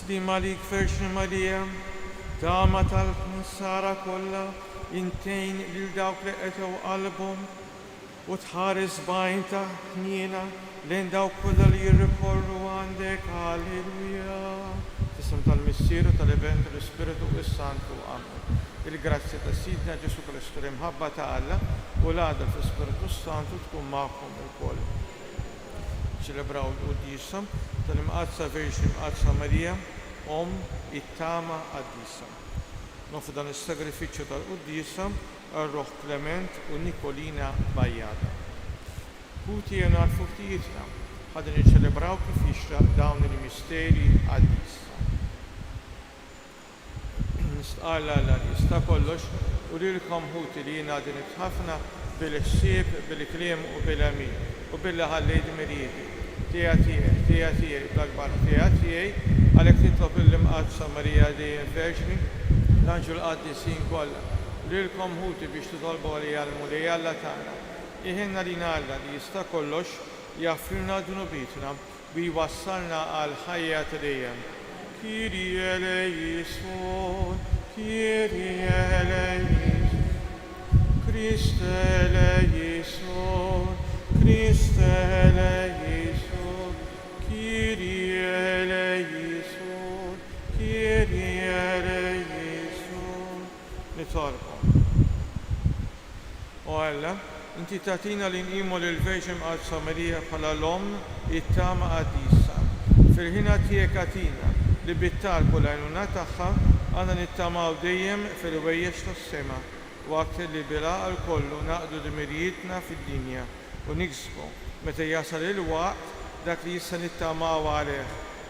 تسليم عليك فرشن مريم دامت النصارى كلها انتين للدوك لأتوا قلبهم وتحارس باينتا نينا لين داو كل اللي يركوروا عندك هاليلويا تسمى المسير والإفنت والسبيريتو والسانتو آمين الجراسيا سيدنا جيسو كريستو المحبة تعالى ولادة في السبيريتو السانتو تكون معكم الكل celebrau l'Udissam tal-imqadsa Verġni Mqadsa Marija it-tama għad-Dissam. Nofu dan is-sagrifiċċju tal-Quddissam għar-Roħ Klement u Nikolina Bajjada. Kuti jena l-fuktijietna ħadin iċċelebraw kif jixraq dawn il-misteri għad-Dissam. Nistqalla l-jista kollox u lilkom ħuti li jena din itħafna bil-ħsieb, bil-kliem u bil-amin u bil-ħallejt mirjieti. Tijatijaj, bl-akbar tijatijaj, għalek titlob il-imqadsa Marija dejjem Verġni, l-anġu l-qaddisin kollha. Lilkom ħuti biex titolbu għalija l-mulija Alla tagħna. Iħinna li Alla li jista' kollox jaffirna dunubitna bi wassalna għal ħajja ta' dejjem. Kyrie eleison, Kyrie eleison, Christe eleison, Christe eleison, Kyrie eleison, Kyrie eleison. Nitolbhom. U Alla, inti tatina li nqimu lill-Verġni Mqadsa Marija bħala l-Omm it-tama għad-Dissa. Fil-ħina tiegħek għatina li bit-talbu l-għajnuna tagħha għandna nittamaw dejjem fil-wejjex tas-sema waqt li bil-għaqal kollu naqdu dmirijietna fid-dinja u niksbu meta jasal il-waqt dak li jista' nittamaw għalih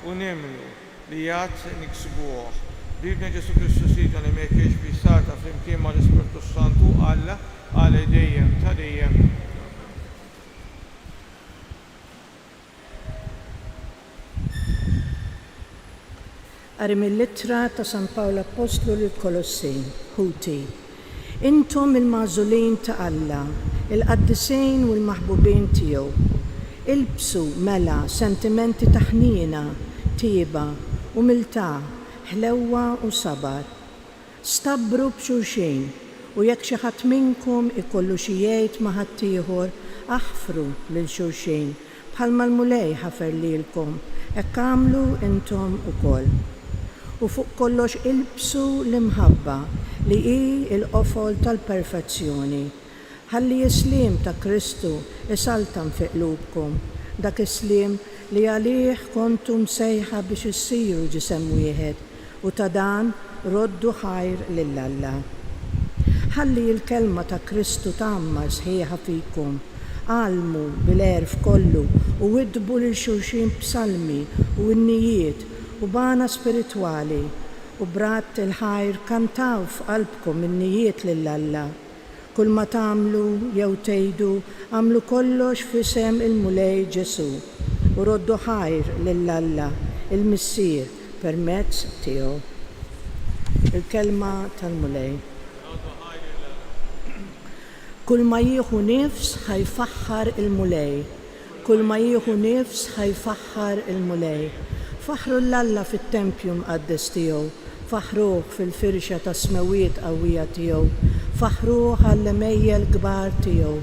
u nimnu li jgħat niksbuh. Bibna Ġesu Kristu Sidna li mekkex bisata flimkien ma' l-Ispirtu Santu Alla għale dejjem ta' dejjem. Qari mill-ittra ta' San Pawlu Apostlu lill-Kolossejn, ħuti. Intom il-mażulin ta' Alla, il-qaddisejn u l-maħbubin tiegħu. Ilbsu mela sentimenti ta' ħniena, tieba, umiltà, ħlewwa u sabar. Stabbru b'xulxejn u jekk xi ħadd minnkom ikollu xi jgħid ma' ħadd ieħor aħfru lil xulxejn bħalma l-mulej ħafer lilkom, hekk għamlu intom ukoll. U fuq kollox ilbsu l-imħabba li hi l-qofol tal-perfezzjoni. Ħalli is-sliem ta' Kristu isaltam fi qlubkom, dak is-sliem li għalih kontum sejħa biex issiru ġisem wieħed u ta' dan roddu ħajr lil Alla. Ħalli l-kelma ta' Kristu tagħmmar sħiħa fikom, għalmu bil-erf kollu u widbu lil xulxin b'salmi u n-nijiet u bana spiritwali u brat il-ħajr kantaw f'qalbkom in-nijiet lil Alla. Kull ma tagħmlu jew tgħidu għamlu kollox f'isem il-mulej Ġesu u roddu ħajr lil Alla il-Missier permezz tiegħu. Il-kelma tal-mulej. Kull ma jieħu nifs ħajfaħħar il-mulej. Kull ma jieħu nifs ħajfaħħar il-mulej. Faħru l-Alla fit-tempju mqaddes tiegħu, faħruh fil-firxa ta' smewiet qawwija tiegħu, faħruh għall-imejjel kbar tiegħu,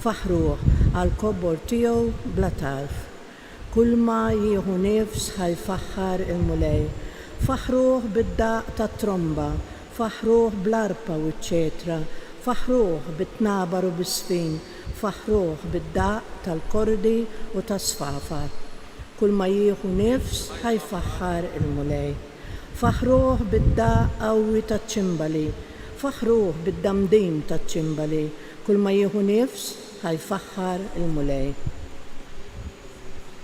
faħruh għall-kobor tiegħu bla tarf. Kull ma jieħu nifs ħajfaħħar il-mulej. Faħruh bid-daq tat-tromba, faħruh bl-arpa u ċ-ċetra, faħruh bit-tnabar u bis-sfin, faħruh bid-daq tal-kordi u tas-sfafar. Kull ma jieħu nifs ħajfaħħar il-mulej. Faħruh bid-daq qawwi taċ-ċimbali, faħruh bid-damdim taċ-ċimbali. Kull ma jieħu nifs ħajfaħħar il-mulej.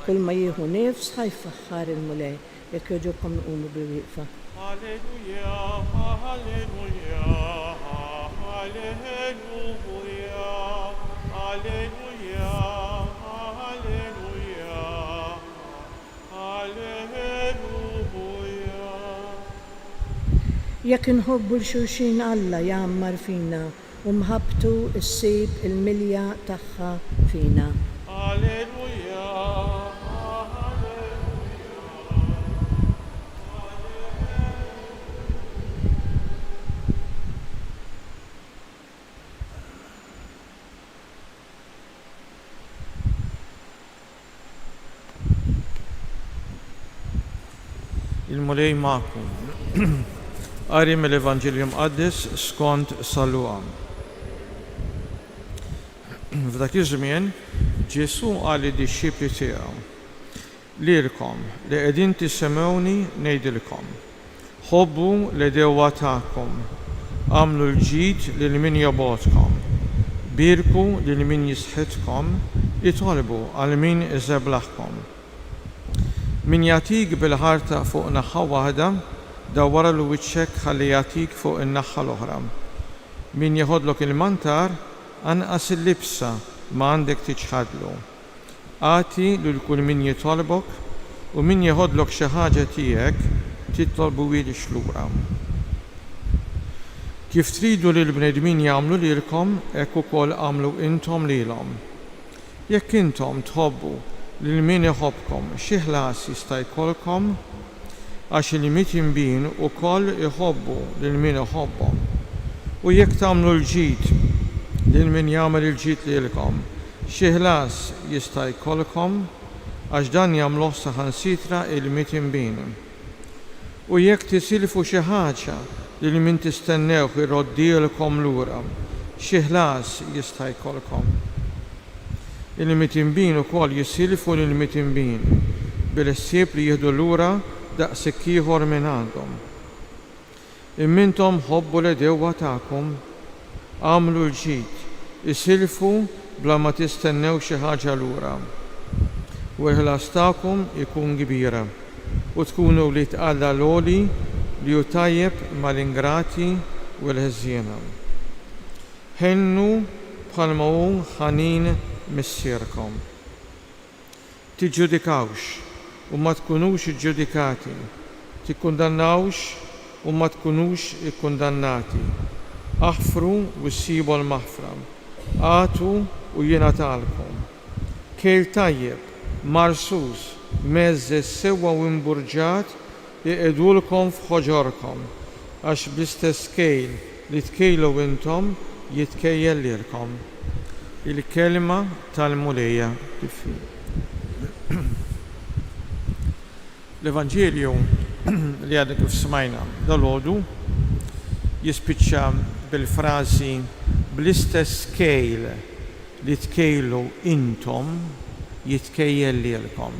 Kull ma jieħu nifs ħajfaħħar il-mulej. Jekk jogħġobkom nqumu bil-wieqfa. Alleluja, alleluja, alleluja, alleluja, alleluja, alleluja. Jekk inħobbu l-xulxin Alla jgħammar fina u mħabbtu ssib il-milja tagħha fina. Alleluja, alleluja, alleluja. Il-mulej ma'kum. Qari mill-Evanġeljum Qaddis skont San Luqa. F'dak iż-żmien Ġesu qal lid-dixxipli tiegħu: lilkom li qegħdin tisemgħuni ngħidilkom, ħobbu l-edewwa tagħkom, għamlu l-ġid lil min jobgħodkom, birku lil min jisħitkom, itolbu għal min iżeblaħkom. Min jagħtik bil-ħarta fuq naħa waħda, dawwara l-wiċċek ħalli jagħtik fuq in-naħa l-oħra. Min jeħodlok il-mantar, anqas il-libsa ma għandek tiċħadlu. Għati lil kull min jitolbok u min jeħodlok xi ħaġa tiegħek titolbu wielix lura. Kif tridu li l-bnedmin jagħmlu lilkom, hekk ukoll għamlu intom lilhom. Jekk intom tħobbu lil min iħobbkom, xi ħlas jista' jkollkom għax il-mitinbin ukoll iħobbu lil min iħobbhom. U jekk tagħmlu l-ġid lil min jagħmel il-ġid lilkom, xi ħlas jista' jkollkom għax dan jagħmluh saħansitra il-mitinbin. U jekk tisilfu xi ħaġa lil min tistennewh iroddilkom lura, xi ħlas jista' jkollkom. Il-mitinbin ukoll jisilfu lill-mitinbin bil-ħsieb li jieħdu lura daqshekk ieħor minn għandhom. Imma intom ħobbu l-edewwa tagħkom, għamlu l-ġid, isilfu bla ma tistennew xi ħaġa lura. U l-ħlas tagħkom ikun kbira u tkunu li tqalla l-għoli li hu tajjeb mal-ingrati u l-ħżiena. Ħennu bħalma hu ħanin missierkom. Tiġġudikawx u ma tkunux iġġudikati. Tikkundannawx u ma tkunux ikkundannati. Aħfru u ssibu l-maħfra. Għatu u jingħatalkom. Kejl tajjeb, marsus, meżżej sewwa u imburġat iqedulkom f'ħoġorkom, għax bl-istess kejl li tkejlu intom jitkejjel lilkom. Il-kelma tal-mulejja. L-Evanġelju li għadna kif smajna dal-għodu jispiċċa bil-frażi bl-istess kejl li tkejlu intom jitkejjel lilkom.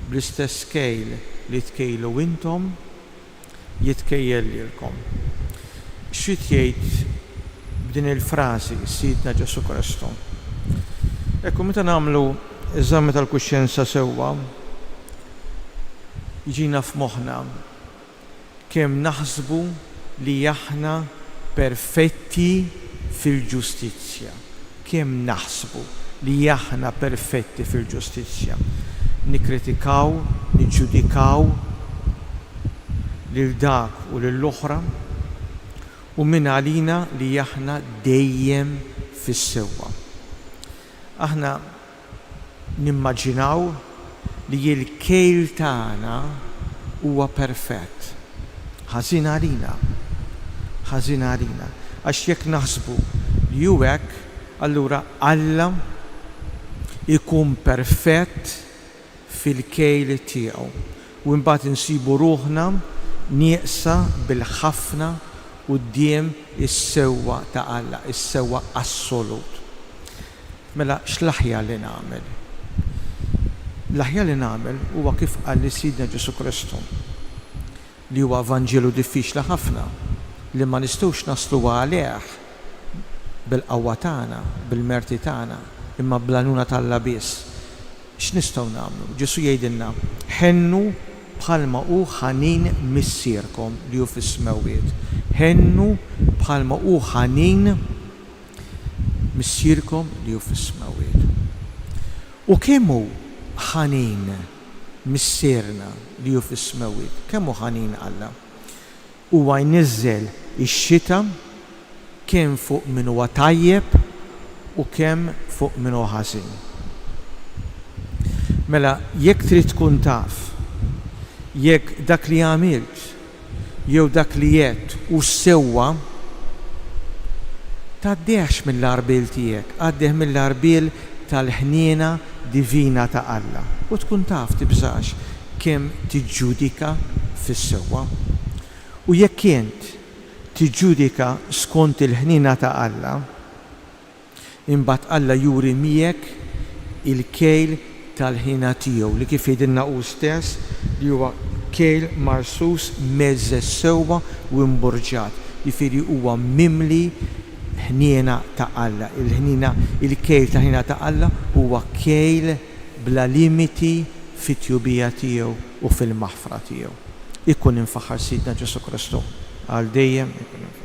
Bl-istess kejl li tkejlu intom jitkejjel lilkom. X'rid jgħid b'din il-frażi Sidna Ġesu Kristu? Ekku meta nagħmlu eżami tal-kuxjenza sewwa, jiġina f'moħħna kemm naħsbu li aħna perfetti fil-ġustizzja. Kemm naħsbu li aħna perfetti fil-ġustizzja. Nikkritikaw, niġġudikaw lil dak u lill-oħra u minn għalina li aħna dejjem fis-sewwa. Aħna nimmaġinaw li l-kejl tagħna huwa perfett. Ħażin għalina. Għax jekk naħsbu li hu hekk, allura Alla ikun perfett fil-kejl tiegħu. U mbagħad insibu ruħna nieqsa bil-ħafna quddiem is-sewwa ta' Alla, is-sewwa assolut. Mela x'l-aħjar li nagħmel? L-aħjar li nagħmel huwa kif qal li Sidna Ġesu Kristu, li huwa Evanġelu diffiċli ħafna li ma nistgħux naslu għalih bil-qawwa tagħna, bil-merti tagħna, imma bl-għanuna tal-Alla biss. X'nistgħu nagħmlu? Ġesu jgħidilna ħennu bħalma hu ħanin missierkom li hu fis-smawiet. Ħennu bħalma hu ħanin missierkom li hu fis-smawiet. U kemm hu ħanin missierna li hu fis-smawiet? Kemm hu ħanin Alla? Huwa jniżżel ix-xita kemm fuq min huwa tajjeb u kemm fuq min huwa ħażin. Mela jekk trid tkun taf jekk dak li għamilt jew dak li qed u sewwa, tgħaddehx mill-arbil tiegħek, għaddeh mill-arbil tal-ħniena divina ta' Alla. U tkun taf tibżax kemm tiġġudika fis-sewwa. U jekk int tiġġudika skont il-ħnina ta' Alla, imbagħad Alla juri miegħek il-kejl tal-ħina tiegħu li kif jgħidilna hu stess li huwa kejl marsus meżżes sewwa u mburġat. Jifieri huwa mimli ħniena ta' Alla. Il-kejl ta' ħniena ta' Alla huwa kejl bla limiti fit-tjubija tiegħu u fil-maħfra tiegħu. Ikun infaħħar Sidna Ġesu Kristu għal dejjem ikun infaħħar.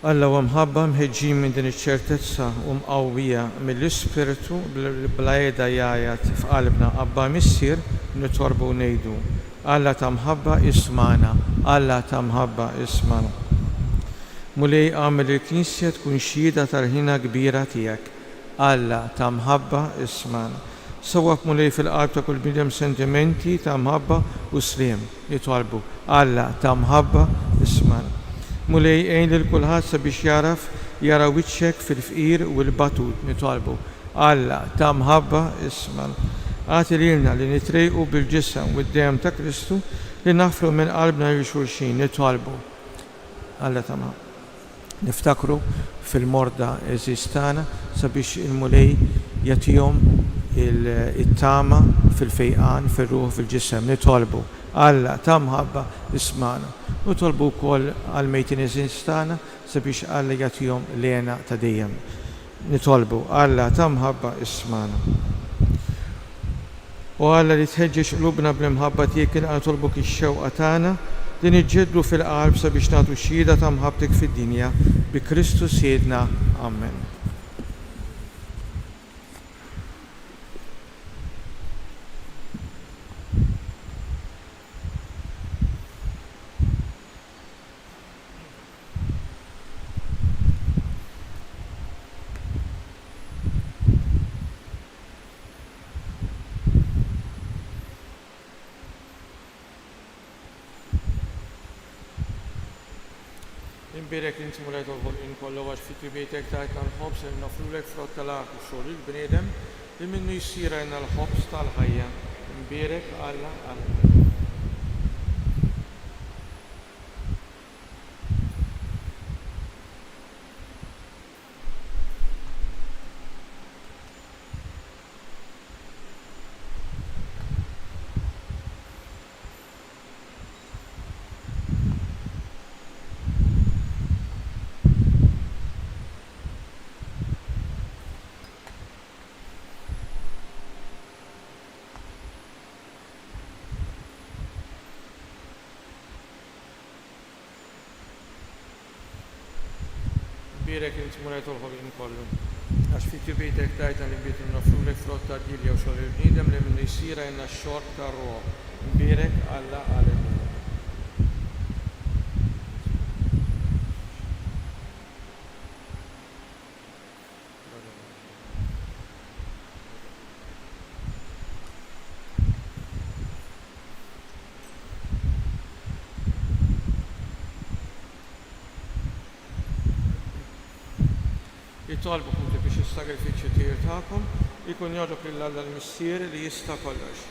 Alla huwa mħabba mħeġġin minn din iċ-ċertezza u mqawwija mill-Ispiritu bla qiegħda jgħajjad f'qalbna Abba Missier nitolbu ngħidu Alla ta' mħabba ismana, Alla ta' mħabba ismana. Mulej għamel il-Knisja tkun xhieda tal-ħina kbira tiegħek. Alla ta' mħabba ismana. Sewwaq mulej fil-qalb ta' kull bniedem sentimenti ta' mħabba u sriem nitolbu Alla ta' mħabba ismana. Mulej għejn lil kulħadd sabiex jara wiċċek fil-fqir u l-batut nitolbu Alla ta' mħabba isman. Għati lilna li nitrejqu bil-ġisem u d-dem ta' Kristu li naħfru minn qalbna lil xulxin nitolbu Alla ta' mħabba. Niftakru fil-morda eżistana sabiex il-mulej jagħtihom it-tama fil-fejqan, fil-ruħ, fil-ġisem nitolbu Alla ta' mħabba ismana. Nitolbu wkoll għal-mejtin eżistana sabiex Alla jagħtihom lena ta' dejjem. Nitolbu Alla ta' mħabba ismana. U Alla li tħeġġeġ qlubna bl-imħabba tiegħek nitolbuk ix-xewqa tagħna li niġġiedlu fil-qalb sabiex nagħtu xhieda ta' mħabbtek fid-dinja bi Kristu Siedna. Amen. Imbirek inti mulej tolħol kollu għax fit bejtek tajtna l-ħobs li nafrulek frott tal-għak u xogħol il-bniedem li minnu jsira jna l-ħobs tal-ħajja. Imbirek Alla Alla. Imbirek inti mulej tolħol kollu għax fit bejtek tajtna li bietu nafrulek frott tal-dilja u xogħol il-bniedem li minnu jsira jna x-xorb tar-ruħ. Imbirek Alla Alleluja. Jitolbu kunti biex is-sagrifiċċju tiegħek tagħkom ikun jogħġob lil Alla l-Missier li jista' kollox.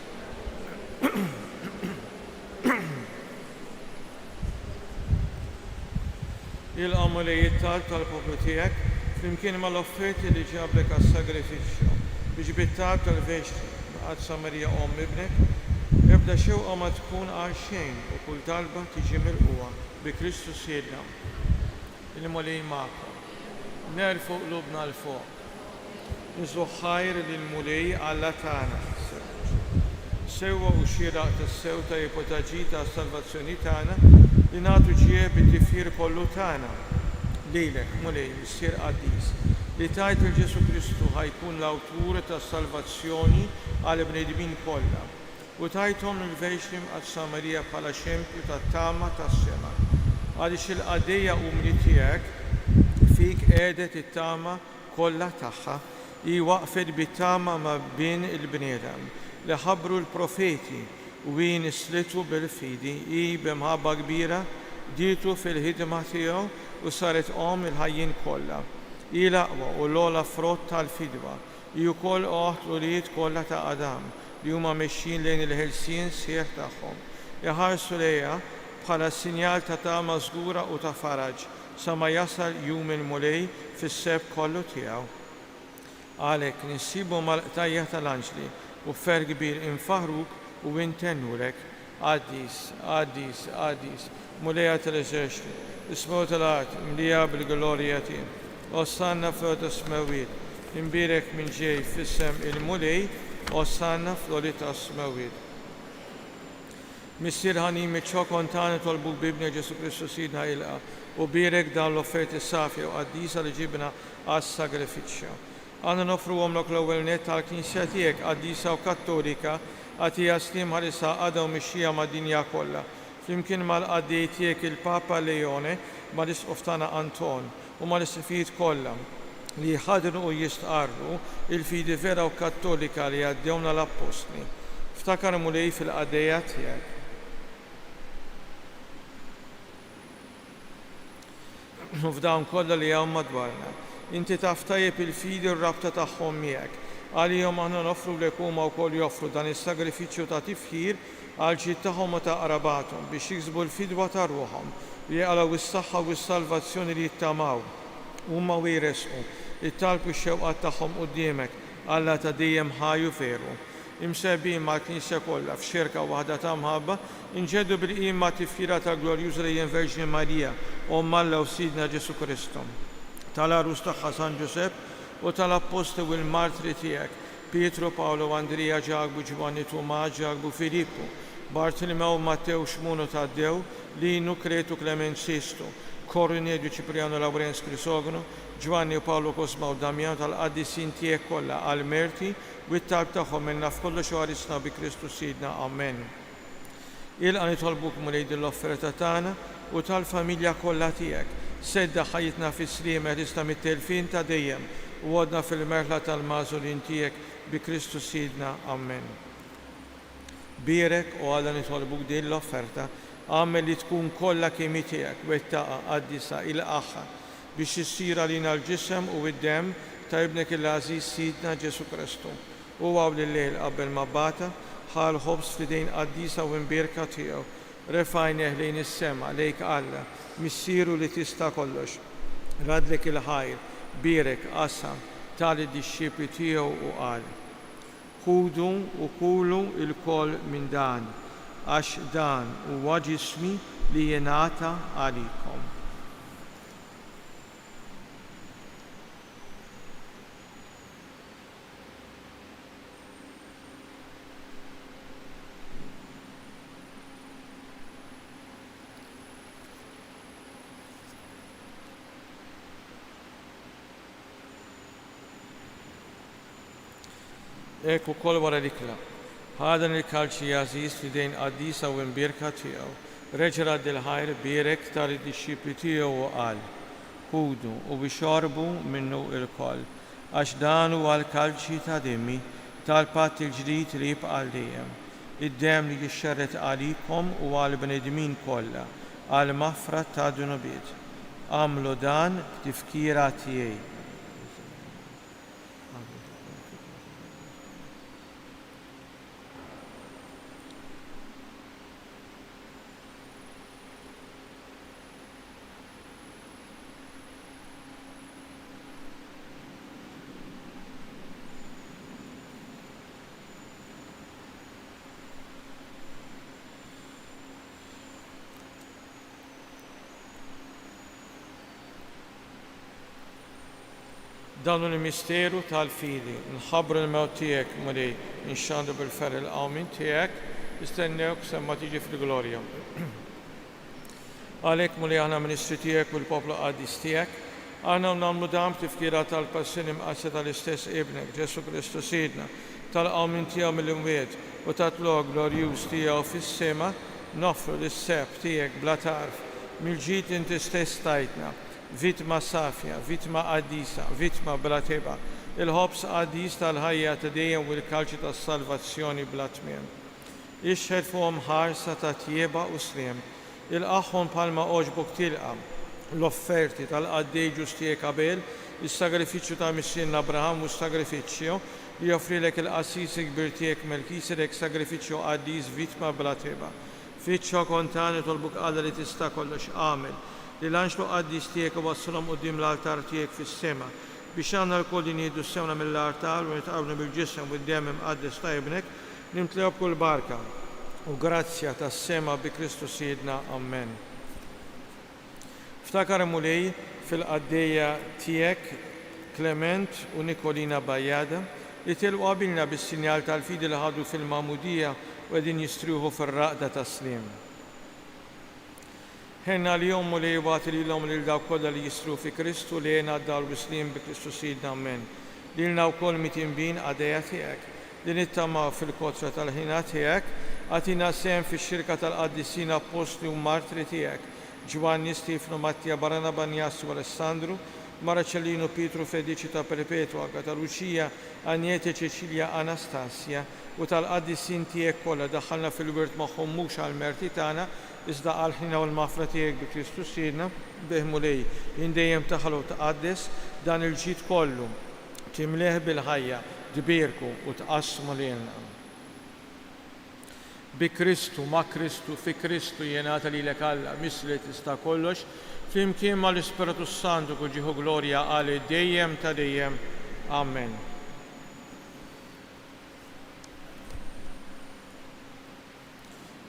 Il-għamulijiet tal-poplu tiegħek flimkien mal-offerti li ġablek għas-sagrifiċċju biex bit-talb tal-vexti għad Samarija Omm ibnek ebda xewqa ma tkun għal xejn u kull talba tiġi milquha bi Kristu Siedna. Il-mulej magħkom. Nerfu qlubna l-fuq. Niżlu ħajr lill-mulej Alla tagħna. Sewwa u xieraq tas-sew ta' ipotaġġi ta' salvazzjoni tagħna li nagħtu ġieb it-tifjir kollu tagħna. Lilek, mulej, Missier Qaddis, li tajt il-Ġesu Kristu ħajkun l-awtur tas-salvazzjoni għal bnedmin kollha. U tajthom il-vexrim għas-Samarija bħala xempju tat-tama tas-sema. Għaliex il-qadejja umni tiegħek fik qiegħdet it-tama kollha tagħha I waqfet bit-tama ma bejn il-bniedem li ħabbru l-profeti u nislitu bil-fidi. I b'imħabba kbira dietu fil-ħidma tiegħu u saret il-ħajjin kollha. I l-aqwa u l-ogħla frott tal-fidwa. I wkoll l-ulijiet kollha ta' Adam li huma mexxin lejn il-ħelsien sieħ tagħhom. Iħarsu lejha bħala sinjal ta' tama żgura u ta' faraġ sa ma jasal jum il-mulej fis-seb kollu tiegħu. Għalhekk ninsibu mal-qtajja tal-anġli u fer kbir infaħruk u intennulek. Qaddis, qaddis, qaddis, mulejja tal-eżerċitu, ismu tal-art, mlija bil-glorja tiegħek. Ossanna f'lot is-smawiet, imbirek minn ġej fissem il-mulej, ossanna f'lolit is-smawiet. Missier ħanim iċċo kontani tolbu bibni Ġesu Kristu sidna ilqa u birek dan l-offerti safja u qaddisa li ġibna għas-sagrifiċċju. Għandna nofru għomlok l-ewwel net tal-Knisja tiegħek qaddisa u kattolika għatija slim ħarisa għadha u mixxija mad-dinja kollha. Flimkien mal-qaddej tiegħek il-Papa Leone mal-isqof tagħna Anton u mal-istifijiet kollha li jħadru u jistqarru il-fidi vera u kattolika li għaddewna l-Apostli. Ftakar mulej fil-qaddejja tiegħek. U f'dawn kollha li hawn madwarna. Inti taf tajjeb il-fidi u r-rabta tagħhom miegħek. Għalihom aħna nofru lek huma wkoll joffru dan is-sagrifiċċju ta' tifħir għal ġid tagħhom u ta' qrabathom biex jiksbu l-fidwa ta' ruħhom li jaqgħu is-saħħa u s-salvazzjoni li jittamaw. Huma wiresqu ittalbu x-xewqat tagħhom quddiemek Alla ta' dejjem ħaju veru. Imsebbin mal-Knisja kollha f'xirka waħda ta' mħabba inġeddu bil-qima tifkira ta' glorjuża lejn Verġni Marija Omma Alla u Sidna Ġesu Kristu. Tal-arus tagħha San Ġusepp u tal-apposti u l-martri tiegħek Pietru, Paolo, Andrija, Ġagbu, Ġivanni, Tuma, Ġagbu, Filippu, Bartolomew, Mattew, Xmunu, Taddew, Linu, Kretu, Klement, Sistu, Kornedju, Ċipriano, Lawrenz, Crisognu, Ġvanni, Paolo, Kosma u Damjan tal-qaddisin tiegħek kollha għal-merti u t-talb tagħhom minna f'kollox għarisna bi Kristu Sidna. Amen. Ilqa nitolbuk mulej l-offerta tagħna u tal-familja kollha tiegħek. Sedda ħajjitna fis-sliema tista' mit-telfin ta' dejjem u għodna fil-merħla tal-mażulin tiegħek bi Kristu Sidna. Amen. Birek u għadha nitolbuk din l-offerta għamel li tkun kollha kemm tiegħek wettaqa qaddisa il-aħħa biex issir għalina l-ġisem u id-dem ta' ibnek il-Aziz Sidna Ġesu Kristu. U għaw l-lejl qabel ma bata ħal ħobs fidejn qaddisa u imbirka tiegħu. Refajneħ lejn is-sema lejk Alla missieru li tista' kollox. Radlek il-ħajr, birek qasam tal-disċipli tiegħu u qal. Ħudu u kulu il-koll minn dan għax dan huwa ġismi li jingħata għalikom. Ekku kol wara l-ikla. Ħadan il-kalċi Aziz fidejn qaddisa u imbirka tiegħu. Reġra dil-ħajr birek tal-disċipli tiegħu u qal. Ħudu u bixorbu minnu il-koll. Għax dan huwa l-kalċi ta' dimmi tal-patt il-ġdid li jibqa' dejjem. Id-dem li jixxerret għalikom u għal-bnedmin kollha għal mafra ta' dunubiet. Għamlu dan b'tifkira tiegħi. Dan il-misteru tal-fidi, nħabbru l-mewt tiegħek mulej, nxandu bil-fer il-qawmin tiegħek, istennewk semma tiġi fil-glorja. Għalhekk mulej aħna ministri tiegħek u l-poplu qaddis tiegħek, aħna nagħmlu dam tifkira tal-passin imqassa tal-istess ibnek, Ġesu Kristu Sidna, tal-qawmin tiegħu mill-imwiet u tat-log glorjuż tiegħu fis-sema, nofru l-seb tiegħek bla tarf, mill-ġid inti stess tajtna. Vittma safja, vittma qaddisa, vittma bla teba, il-ħobs għaddis tal-ħajja ta' dejjem u l-kalċi tas-salvazzjoni bla tmiem. Ixħed fuqhom ħarsa ta' tjieba u sliem, il-qaħħom palma oġbok tilqa l-offerti tal-qaddej ġustijek Abel, il-sagrifiċċju ta' missien Abraham u s-sagrifiċċju li joffrilek il-qassisi kbir tiegħek Melkisedek sagrifiċċju qaddis vittma bla teba. Fiċċa kontani tolbuk għadha li tista' kollox għamel li lanxlu qaddis tiegħek u wassulhom quddiem l-altar tiegħek fis-sema biex għandna l-koll li nieħdu s-sewna mill-altar u nitqablu bil-ġisem u d-dem imqaddes ta' ibnek nimtlewb kull barka u grazzja tas-sema bi Kristus Siedna. Amen. Ftakar mulej fil-qaddejja tiegħek Klement u Nikolina Bajjada li tilqu qabilna bis-sinjal tal-fidi li ħadu fil-Mamudija u qegħdin jistriħu fir-raqda tas-sliem. Ħenna li jom li jibgħat lilhom lil dawk kollha li jistru fi Kristu li jingħaddu l-Muslim bi Kristus Siedna. Amen. Lilna wkoll mitinbin għaddejja tiegħek li nittamaw fil-kotra tal-ħina tiegħek għatina sehem fix-xirka tal-qaddisina apostli u martri tiegħek Giovanni, Stefano, Mattia, Barnaba, Banjas u Alessandru, Marcellino, Pietru, Felicita, Perpetua, Agata, Lucia, Agnete, Cecilia, Anastasia u tal-qaddisin tiegħek kollha daħħalna fil-wirt magħhom mhux għall-merti tagħna iżda għall-ħina u l-mafra tiegħek bi Kristus Siedna beħmu lej dejjem taħal u taqaddes dan il-ġid kollu timleħ bil-ħajja dbirku u tqassmu lilna. Bi Kristu, ma' Kristu, fi Kristu jingħata lilek Alla misli tista' kollox flimkien mal-Ispiritu Santu ġieħu glorja għal dejjem ta' dejjem. Amen.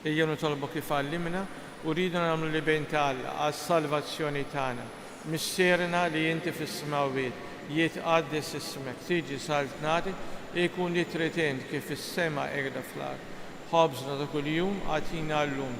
Ejja nitolbu kif għallimna u rridu nagħmlu li bejn ta' Alla għas-salvazzjoni tagħna. Missierna li inti fis-smawiet jitqaddes ismek, tiġi saltnati jkun li tritend kif is-sema qiegħda fl-ard. ħobżna ta' kuljum għatina llum,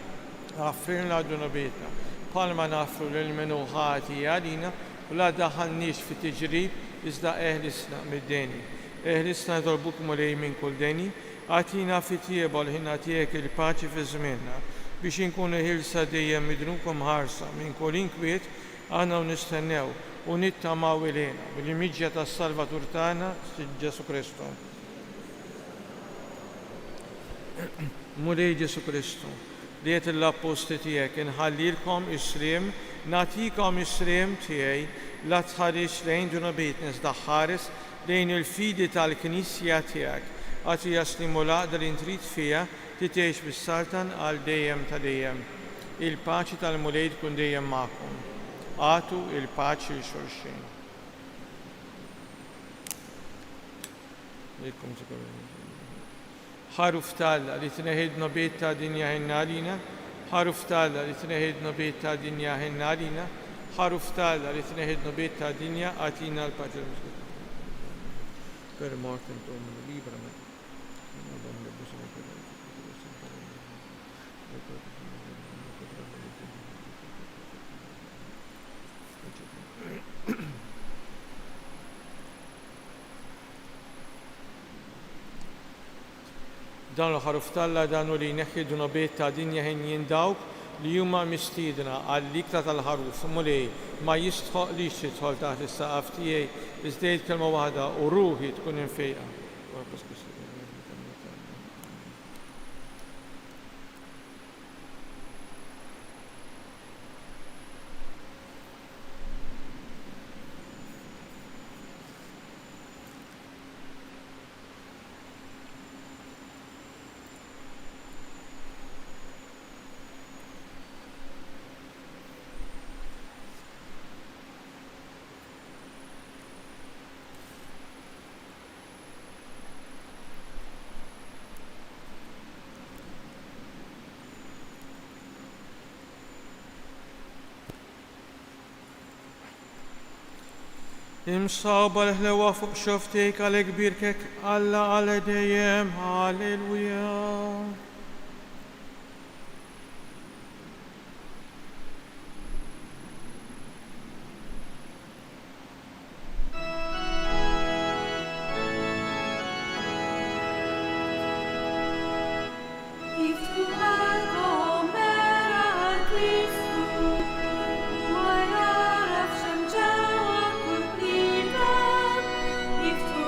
għaffrilna dunubietna, palma naffru l-menu ħati għalina u la daħalniex fi tiġrib iżda eħlisna mid-deni. Eħlisna tolbuk mulej minn kull deni, għatina fi tieba l-ħina tiegħek il-paċi fi żmienna biex inkunu ħilsa dejjem midrukom ħarsa minn kull inkwiet għandna u nistennew u nittamaw ilejna bil-miġja tas-Salvatur tagħna Ġesu Kristu. Mulej Ġesu Kristu, li qed l-apposti tiegħek inħallilkom is-sriem, nagħtikom is-sriem tiegħi la tħares lejn dunubietna iżda ħares lejn il-fidi tal-Knisja tiegħek. Għatija stimulaq li intrid fiha titgħix bis-Saltan għal dejjem ta' dejjem. Il-paċi tal-mulej tkun dejjem magħkom. Għatu il-paċi l xulxin. ħaruf Alla li tneħid nobiet ta' dinja ħinna għalina, ħaruf Alla li tneħid nobiet ta' dinja ħinna għalina, ħaruf Alla li tneħid nobiet ta' dinja għatina l-paċi. Per mortem tuum libra me. Dan l-ħaruf Alla danu li jneħħi dunubiet ta' dinja ħin dawk li huma mistiedna għall-ikla tal-ħaruf mulej ma jistħoq li jidħol taħt is-saqaf tiegħi iżda kelma waħda u ruħi tkun infejqa. Imsawba l-ħlewa fuq xoftejk għalek birkek Alla għal dejjem, Halleluja. If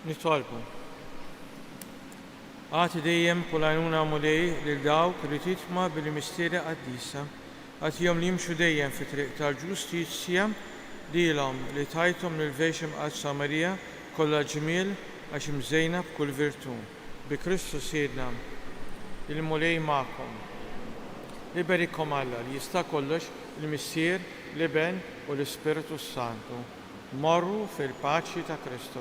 nitolbu. Għati dejjem kull għajnuna mulej lil dawk li titma bil-misteri qaddisa. Għatihom li jimxu dejjem fi triq tal-ġustizzja dilhom li tajthom lil vexem għad Samarija kollha ġmiel għax imżejna b'kull virtu. Bi Kristus Siedna il-mulej magħkom. Iberikom Alla li jista' kollox il-Missier, l-Iben u l-Ispiritu Santu. Morru fil-paċi ta' Kristu.